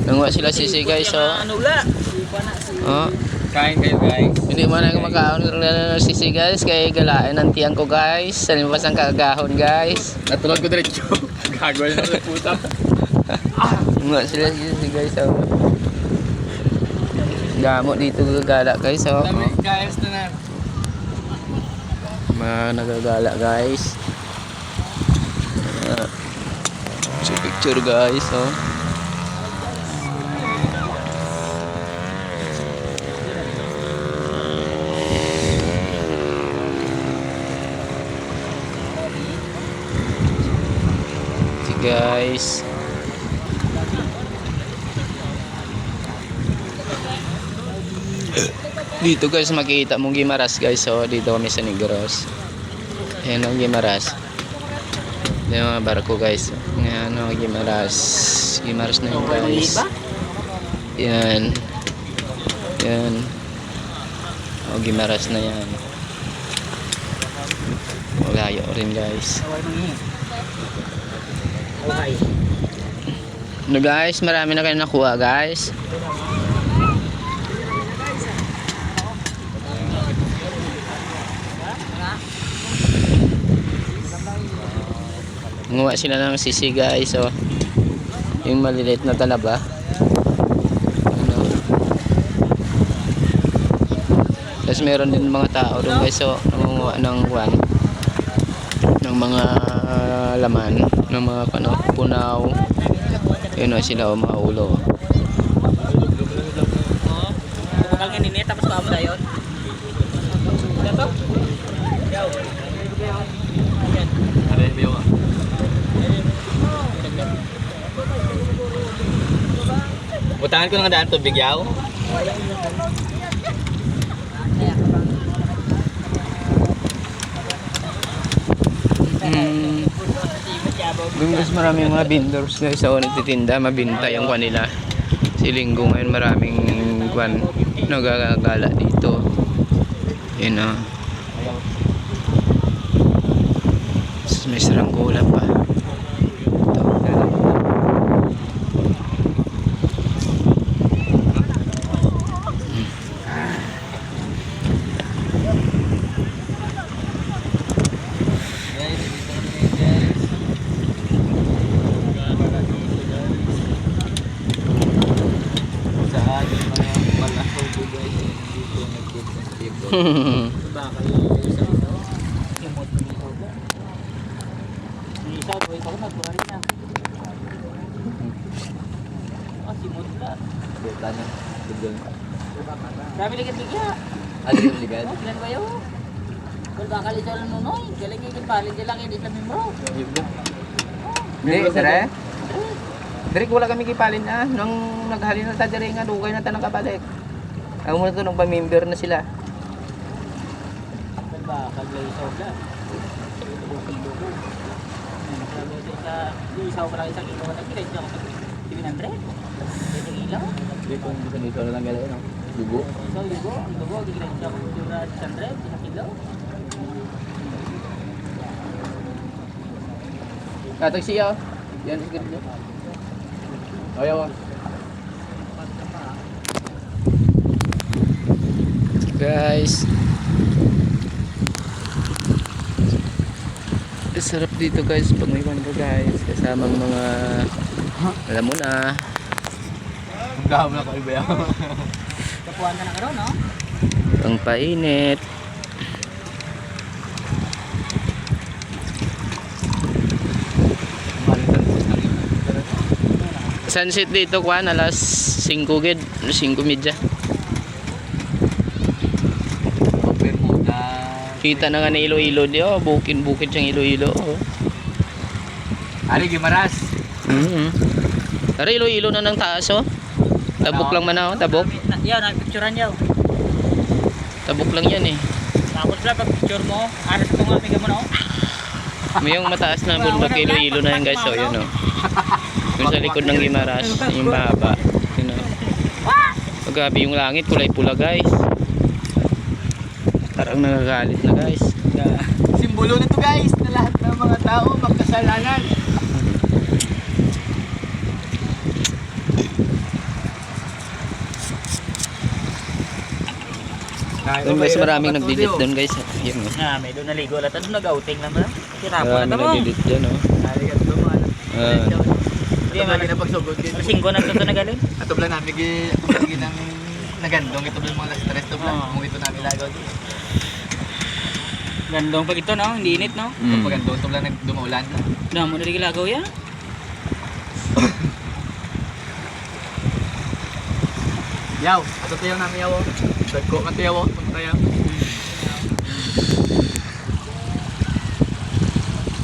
Nanguha sila sisi guys, oh. Oh. Kain kayo guys. Hindi mo na makaon ng sisi guys, kay galain ng tiyang ko guys. Salimbas ang kagahon guys. Natulog ko diretso. Gagawin na ng puta. Nanguha sila sisi guys, oh. Gamot dito gagala guys, oh. Guys na na. Mga nagagala guys. Picture guys, oh. Guys, dito guys makikita mong Gimaras guys, so dito kami sa Negros. Ayan ang Gimaras. Yung mga barko guys. Ayan ang Gimaras. Gimaras na yun guys. Yan. Yan. O Gimaras na yan. Malayo rin guys. No guys, marami na kayo nakuha guys. Nguha sila ng sisi guys, oh. Yung maliliit na talaba. Ano. Tapos meron din mga tao doon guys, so nangunguha ng kwan, ng mga laman, ng mga ano, punaw. Yun o sila, mga ulo. Kapag ininit, tapos kaamo na yun. Ito? Butangan ko ng daan tubig yaw. Doon guys maraming mga vendors guys, so nagtitinda, mabinta yung kwan nila. Si Linggo ngayon maraming kwan nagagala dito. Yun o. May saranggola pa. Ito. Grabe ligid bigya. Ano yung ligad? Ilan ba yun? Kung bakal ito lang nunoy, galing yung palit lang hindi sa membro. Hindi, sir. Dari wala kami kipalin na. Nung naghalin na sa diri nga, dugay na tanong kabalik. Ako muna ito nung pa-member na sila. Kung bakal lang isaw lang. Isaw pa lang isang ilaw na kila, hindi ako sa 700. Ito ilaw. Dito na lang gala yun. Dugo. So, dugo, gigilan siya kung 100, isang ilaw. Katag siya. Yan, sigit nyo. Ayaw ah. Guys. Sarap dito guys pag may kwan ka guys. Kasamang mga, alam mo na. Gaham na ko iba yan. Kapuan na karon, no? Pang painit. Sunset dito kwan alas 5 gid, 5:30. Kita na nga ni Iloilo di, oh, bukid-bukid siyang Iloilo, oh. Ari Gimaras. Tara Iloilo na ng taas, oh. Tabok lang man, oh, tabok. Yan, picturean niyo. Tabok lang yan eh. Tapos lang pag picture mo, aras ko nga amiga mo, no? May yung mataas na bundok kay Iloilo na yan guys, oh, yun, oh. Yung sa likod ng Gimaras, yung mahaba. Yun, oh. Paggabi yung langit, kulay pula guys. Parang nagagalit na guys. Simbolo nito guys na lahat ng mga tao magkasalanan. Doon guys, maraming nag-delete doon guys. Ayun oh. Nga, may doon naligo. Lata doon nag-outing lang ba? Hirapan na Maraming tamo. nag-delete dyan oh. Ah. Hindi man na pagsugod din. Singko na ito nagalin. Ato bla namin gi nang nagandong ito bla mga stress to bla. Oo. Mong ito namin lagaw. Gandong pag ito, no? Hindi init, no? Mm. Pagandong to bla nagdumaulan. Damo na rin gilagaw ya. Yaw, ato tayo namin yaw. Dagko man tayo, punta tayo.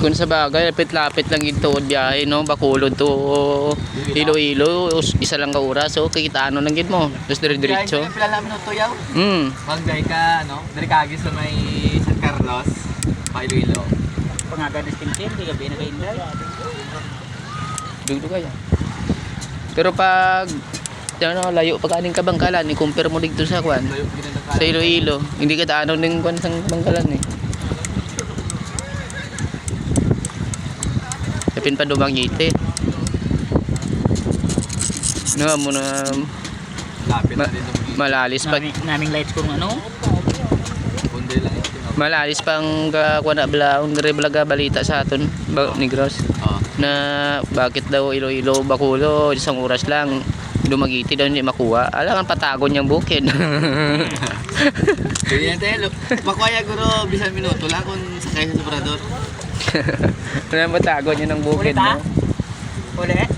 Kung sa bagay, lapit-lapit lang ito biyahe, no? Bakulod to Iloilo, isa lang ka oras, so kikitaan lang gid mo. Tapos dire-diretso. Pila lang minuto yaw. Magday ka, no? Dari kagi sa may San Carlos, Iloilo. Pangaga distinction, di gabi na kainday. Dugdug kaya. Pero pag layo pag aning ka Bangkalan, i-compare mo dito sa kwan. Sa Iloilo, hindi ka taano ning kwan sa Bangkalan eh. Tapin pa dumang ngiti. No, mo na Lapit na din yung malalis pa. Naming lights kung ano. bunday lang yun. Malalis pang kwan na blaon reblaga balita sa aton Negros Oo. na bakit daw Iloilo Bacolod isang oras lang dumagiti daw hindi makuha. Alangan patagon niyang bukid. Kaya yan tayo. Makwaya guro bisan minuto lang kung sakay sa sobrador. Alangan patagon niya ng bukid. Ulit ha? No? Ulit?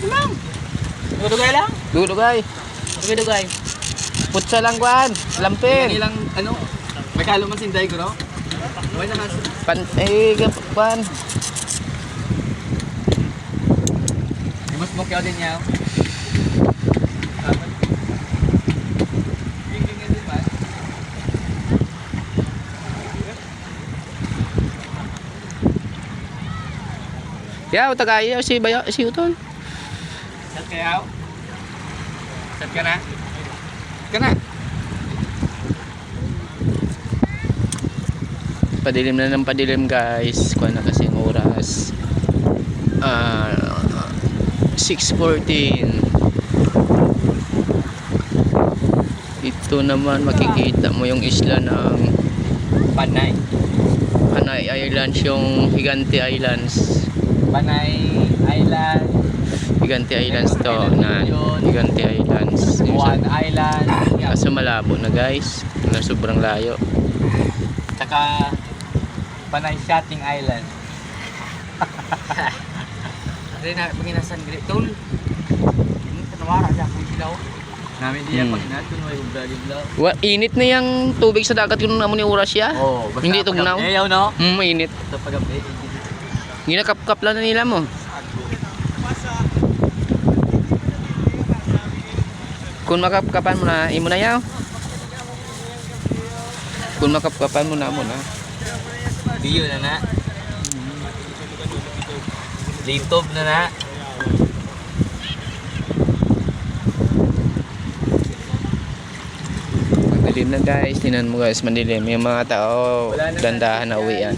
Lang. Dugay lang? Dugay. Dugay. Putsa lang kwan. Lampin. Ilang ano? May kalo man sinday guro. May nakas. Kwan. Mas mo kaya din yaw. Yaw tagay si Bayo si Utol. Sat kayaw. Sat ka na. Kana. Padilim na ng padilim guys. Kuha na kasi ang oras. 6:14. Ito naman makikita mo yung isla ng Panay. Panay Islands, yung Higante Islands. Panay Island. Higante Islands to na Higante Islands. Buwan Island. Kaso malabo na guys. Na sobrang layo. Saka Panay Shotting Island. Dari na panginasan gili tol. Ini tanawara sa akong ilaw. Namin diya pag natin may ubrali daw. Init na yung tubig sa dagat kung naman ni oras siya. Oh, basta Hindi tugnaw. Ayaw no. Mainit. Sa pagabi. Ginakap-kap lang na nila mo. Kung makapkapan mo na, imo na yaw. Kung makapkapan mo na. Diyo na na. Lintob na na. Madilim na guys, tinan mo guys, madilim. Yung mga tao, dandahan na uwi yan.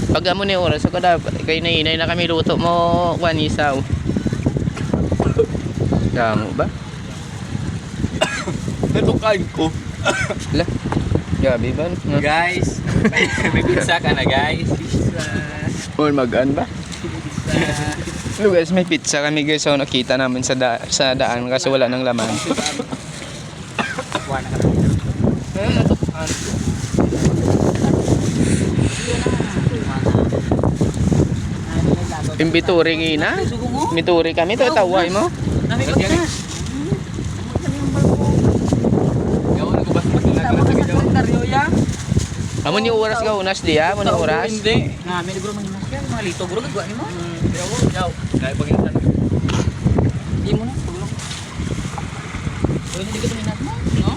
Pag amo ni oras, so kada kayo na inay na kami luto mo, wanisaw. Damo ba? Natukain ko. La. Gabi ba? Guys, may pizza ka na guys. Or magaan ba? Hello guys, may pizza kami guys. So nakita namin sa daan kasi wala nang laman. Wala ka. Imbituri ngina. Mituri kami to taway mo. Nami ko na. Gawa na ko basta magkilala na sa gidaw. Karyo ya. Amo ni oras ka unas diya, amo ni oras. Hindi. Nami guro man yan. Mga lito guro gagwa nimo. Yaw. Dahil pag inasan. Di mo na tulong. Pwede di ka tuminat mo, no?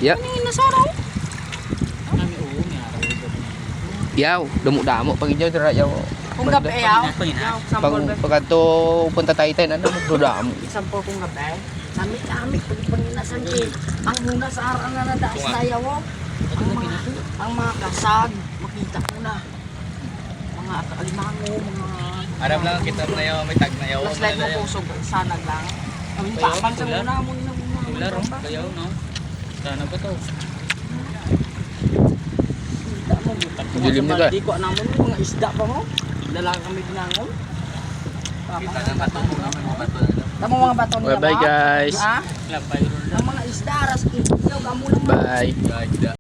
Ya, Ano yung nasaraw? Nami oo, may araw. yaw, damo-damo pag idyo dira yaw. Kung gabi yaw, Panginat. sampol ba? Pagkanto punta tayo tayo ano damo. Sampol kung gabi. Amit pag panginasan ki. Ang huna sa araw na nadaas na yaw. Ang mga kasag, makita mo na. Mga alimango, mga... Aram lang kita na yaw, may tag na yaw. Mas like mo pusog, sanag lang. Ang tapang sa muna mo na muna. Laro, kayaw no. Sana ba to? Isda mo. Dilim na ka. Di ko naman yung mga isda pa mo. Lalaki kami binangon. Kita ng bato mo naman mga bato na lang. Tama mga bato nila Bye-bye, guys. Ha? Labay ron. Ang mga isda, ras ikaw, gamulang Bye. Ganda.